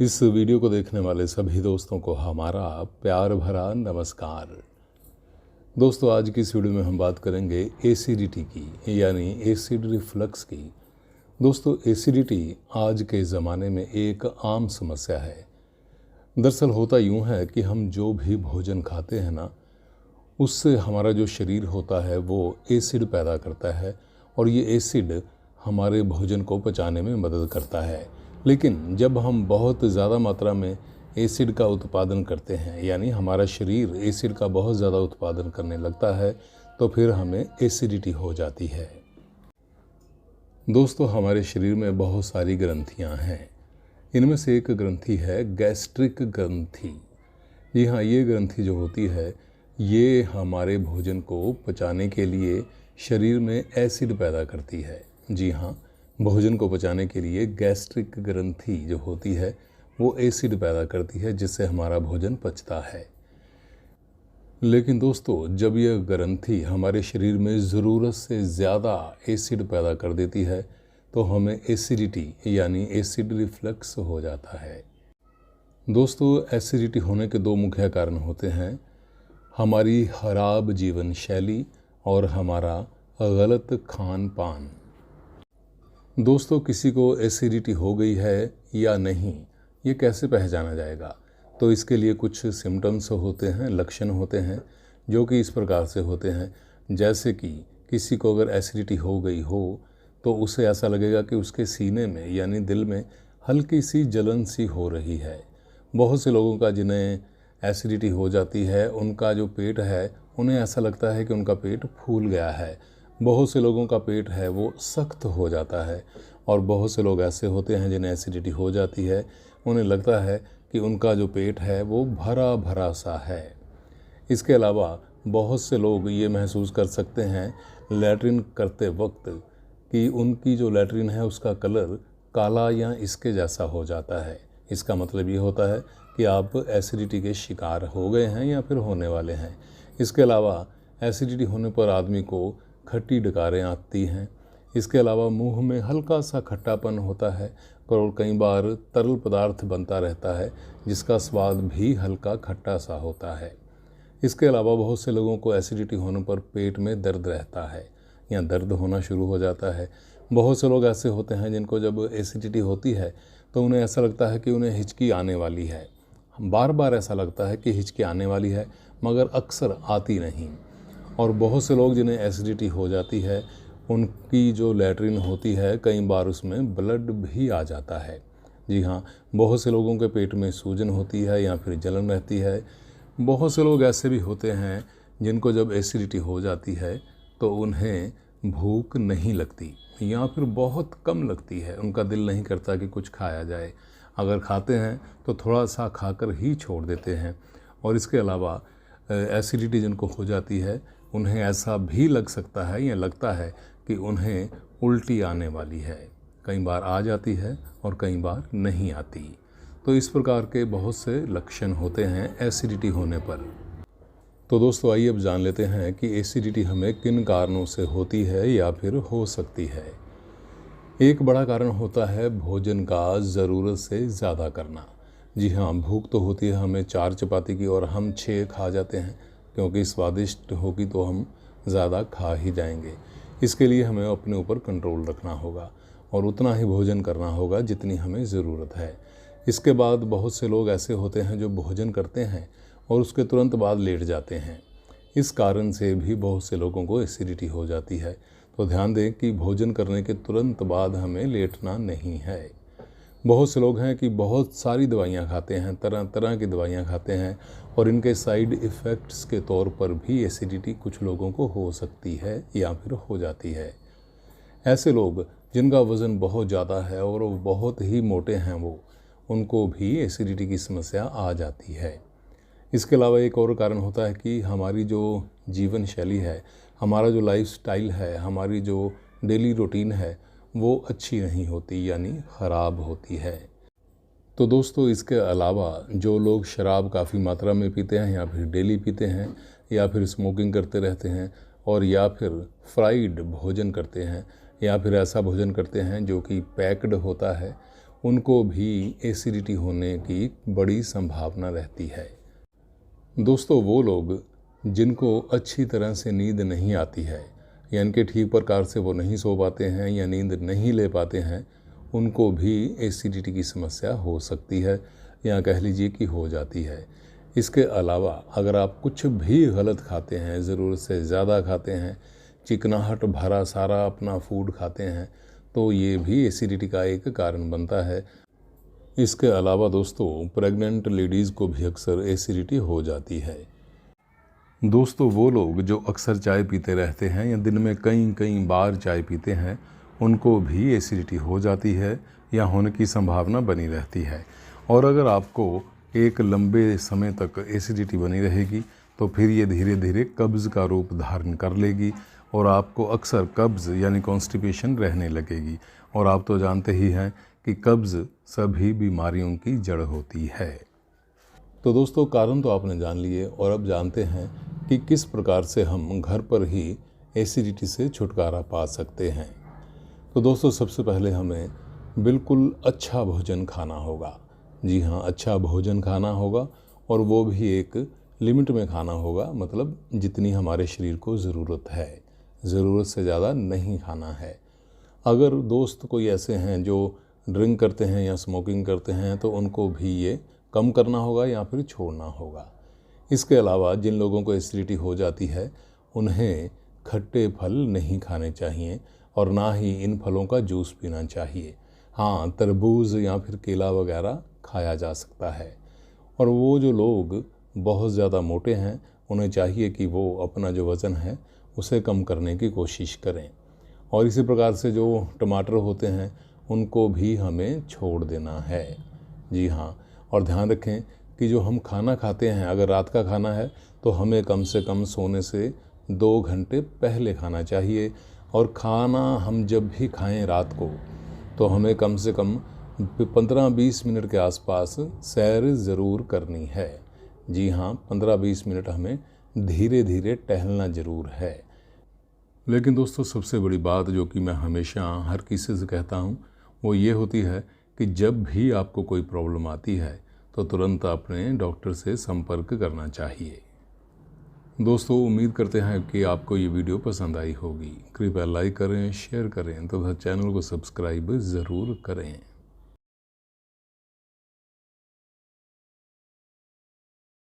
इस वीडियो को देखने वाले सभी दोस्तों को हमारा प्यार भरा नमस्कार। दोस्तों, आज की इस वीडियो में हम बात करेंगे एसिडिटी की, यानी एसिड रिफ्लक्स की। दोस्तों, एसिडिटी आज के ज़माने में एक आम समस्या है। दरअसल होता यूँ है कि हम जो भी भोजन खाते हैं ना, उससे हमारा जो शरीर होता है वो एसिड पैदा करता है और ये एसिड हमारे भोजन को पचाने में मदद करता है। लेकिन जब हम बहुत ज़्यादा मात्रा में एसिड का उत्पादन करते हैं, यानी हमारा शरीर एसिड का बहुत ज़्यादा उत्पादन करने लगता है, तो फिर हमें एसिडिटी हो जाती है। दोस्तों, हमारे शरीर में बहुत सारी ग्रंथियां हैं। इनमें से एक ग्रंथि है गैस्ट्रिक ग्रंथि। जी हाँ, ये ग्रंथि जो होती है ये हमारे भोजन को पचाने के लिए शरीर में एसिड पैदा करती है। जी हाँ, भोजन को पचाने के लिए गैस्ट्रिक ग्रंथि जो होती है वो एसिड पैदा करती है, जिससे हमारा भोजन पचता है। लेकिन दोस्तों, जब यह ग्रंथि हमारे शरीर में ज़रूरत से ज़्यादा एसिड पैदा कर देती है तो हमें एसिडिटी यानी एसिड रिफ्लक्स हो जाता है। दोस्तों, एसिडिटी होने के दो मुख्य कारण होते हैं, हमारी खराब जीवन शैली और हमारा गलत खान पान। दोस्तों, किसी को एसिडिटी हो गई है या नहीं, ये कैसे पहचाना जाएगा? तो इसके लिए कुछ सिम्टम्स होते हैं, लक्षण होते हैं, जो कि इस प्रकार से होते हैं। जैसे कि किसी को अगर एसिडिटी हो गई हो तो उसे ऐसा लगेगा कि उसके सीने में यानी दिल में हल्की सी जलन सी हो रही है। बहुत से लोगों का जिन्हें एसिडिटी हो जाती है, उनका जो पेट है, उन्हें ऐसा लगता है कि उनका पेट फूल गया है। बहुत से लोगों का पेट है वो सख्त हो जाता है और बहुत से लोग ऐसे होते हैं जिन्हें एसिडिटी हो जाती है, उन्हें लगता है कि उनका जो पेट है वो भरा भरा सा है। इसके अलावा बहुत से लोग ये महसूस कर सकते हैं लैट्रिन करते वक्त कि उनकी जो लैट्रिन है उसका कलर काला या इसके जैसा हो जाता है। इसका मतलब ये होता है कि आप एसिडिटी के शिकार हो गए हैं या फिर होने वाले हैं। इसके अलावा एसिडिटी होने पर आदमी को खट्टी डकारें आती हैं। इसके अलावा मुंह में हल्का सा खट्टापन होता है और कई बार तरल पदार्थ बनता रहता है जिसका स्वाद भी हल्का खट्टा सा होता है। इसके अलावा बहुत से लोगों को एसिडिटी होने पर पेट में दर्द रहता है या दर्द होना शुरू हो जाता है। बहुत से लोग ऐसे होते हैं जिनको जब एसिडिटी होती है तो उन्हें ऐसा लगता है कि उन्हें हिचकी आने वाली है। बार बार ऐसा लगता है कि हिचकी आने वाली है, मगर अक्सर आती नहीं। और बहुत से लोग जिन्हें एसिडिटी हो जाती है, उनकी जो लैट्रिन होती है कई बार उसमें ब्लड भी आ जाता है। जी हाँ, बहुत से लोगों के पेट में सूजन होती है या फिर जलन रहती है। बहुत से लोग ऐसे भी होते हैं जिनको जब एसिडिटी हो जाती है तो उन्हें भूख नहीं लगती या फिर बहुत कम लगती है। उनका दिल नहीं करता कि कुछ खाया जाए। अगर खाते हैं तो थोड़ा सा खाकर ही छोड़ देते हैं। और इसके अलावा एसिडिटी जिनको हो जाती है उन्हें ऐसा भी लग सकता है या लगता है कि उन्हें उल्टी आने वाली है। कई बार आ जाती है और कई बार नहीं आती। तो इस प्रकार के बहुत से लक्षण होते हैं एसिडिटी होने पर। तो दोस्तों, आइए अब जान लेते हैं कि एसिडिटी हमें किन कारणों से होती है या फिर हो सकती है। एक बड़ा कारण होता है भोजन का ज़रूरत से ज़्यादा करना। जी हाँ, भूख तो होती है हमें 4 चपाती की और हम 6 खा जाते हैं, क्योंकि स्वादिष्ट होगी तो हम ज़्यादा खा ही जाएंगे। इसके लिए हमें अपने ऊपर कंट्रोल रखना होगा और उतना ही भोजन करना होगा जितनी हमें ज़रूरत है। इसके बाद बहुत से लोग ऐसे होते हैं जो भोजन करते हैं और उसके तुरंत बाद लेट जाते हैं। इस कारण से भी बहुत से लोगों को एसिडिटी हो जाती है। तो ध्यान दें कि भोजन करने के तुरंत बाद हमें लेटना नहीं है। बहुत से लोग हैं कि बहुत सारी दवाइयाँ खाते हैं, तरह तरह की दवाइयाँ खाते हैं और इनके साइड इफ़ेक्ट्स के तौर पर भी एसिडिटी कुछ लोगों को हो सकती है या फिर हो जाती है। ऐसे लोग जिनका वज़न बहुत ज़्यादा है और वो बहुत ही मोटे हैं, उनको भी एसिडिटी की समस्या आ जाती है। इसके अलावा एक और कारण होता है कि हमारी जो जीवन शैली है, हमारा जो लाइफस्टाइल है, हमारी जो डेली रूटीन है वो अच्छी नहीं होती यानी ख़राब होती है। तो दोस्तों, इसके अलावा जो लोग शराब काफ़ी मात्रा में पीते हैं या फिर डेली पीते हैं या फिर स्मोकिंग करते रहते हैं और या फिर फ्राइड भोजन करते हैं या फिर ऐसा भोजन करते हैं जो कि पैक्ड होता है, उनको भी एसिडिटी होने की बड़ी संभावना रहती है। दोस्तों, वो लोग जिनको अच्छी तरह से नींद नहीं आती है, यानी कि ठीक प्रकार से वो नहीं सो पाते हैं या नींद नहीं ले पाते हैं, उनको भी एसिडिटी की समस्या हो सकती है या कह लीजिए कि हो जाती है। इसके अलावा अगर आप कुछ भी गलत खाते हैं, ज़रूरत से ज़्यादा खाते हैं, चिकनाहट भरा सारा अपना फूड खाते हैं, तो ये भी एसिडिटी का एक कारण बनता है। इसके अलावा दोस्तों, प्रेग्नेंट लेडीज़ को भी अक्सर एसिडिटी हो जाती है। दोस्तों, वो लोग जो अक्सर चाय पीते रहते हैं या दिन में कई कई बार चाय पीते हैं, उनको भी एसिडिटी हो जाती है या होने की संभावना बनी रहती है। और अगर आपको एक लंबे समय तक एसिडिटी बनी रहेगी तो फिर ये धीरे धीरे कब्ज़ का रूप धारण कर लेगी और आपको अक्सर कब्ज़ यानी कॉन्स्टिपेशन रहने लगेगी। और आप तो जानते ही हैं कि कब्ज़ सभी बीमारियों की जड़ होती है। तो दोस्तों, कारण तो आपने जान लिए और अब जानते हैं कि किस प्रकार से हम घर पर ही एसिडिटी से छुटकारा पा सकते हैं। तो दोस्तों, सबसे पहले हमें बिल्कुल अच्छा भोजन खाना होगा। जी हाँ, अच्छा भोजन खाना होगा और वो भी एक लिमिट में खाना होगा, मतलब जितनी हमारे शरीर को ज़रूरत है, ज़रूरत से ज़्यादा नहीं खाना है। अगर दोस्त कोई ऐसे हैं जो ड्रिंक करते हैं या स्मोकिंग करते हैं तो उनको भी ये कम करना होगा या फिर छोड़ना होगा। इसके अलावा जिन लोगों को एसिडिटी हो जाती है, उन्हें खट्टे फल नहीं खाने चाहिए और ना ही इन फलों का जूस पीना चाहिए। हाँ, तरबूज या फिर केला वगैरह खाया जा सकता है। और वो जो लोग बहुत ज़्यादा मोटे हैं, उन्हें चाहिए कि वो अपना जो वज़न है उसे कम करने की कोशिश करें। और इसी प्रकार से जो टमाटर होते हैं उनको भी हमें छोड़ देना है। जी हाँ, और ध्यान रखें कि जो हम खाना खाते हैं, अगर रात का खाना है तो हमें कम से कम सोने से 2 घंटे पहले खाना चाहिए। और खाना हम जब भी खाएं रात को तो हमें कम से कम 15-20 मिनट के आसपास सैर ज़रूर करनी है। जी हाँ, 15-20 मिनट हमें धीरे धीरे टहलना ज़रूर है। लेकिन दोस्तों, सबसे बड़ी बात जो कि मैं हमेशा हर किसी से कहता हूँ वो ये होती है कि जब भी आपको कोई प्रॉब्लम आती है तो तुरंत अपने डॉक्टर से संपर्क करना चाहिए। दोस्तों, उम्मीद करते हैं कि आपको ये वीडियो पसंद आई होगी। कृपया लाइक करें, शेयर करें तथा चैनल को सब्सक्राइब ज़रूर करें।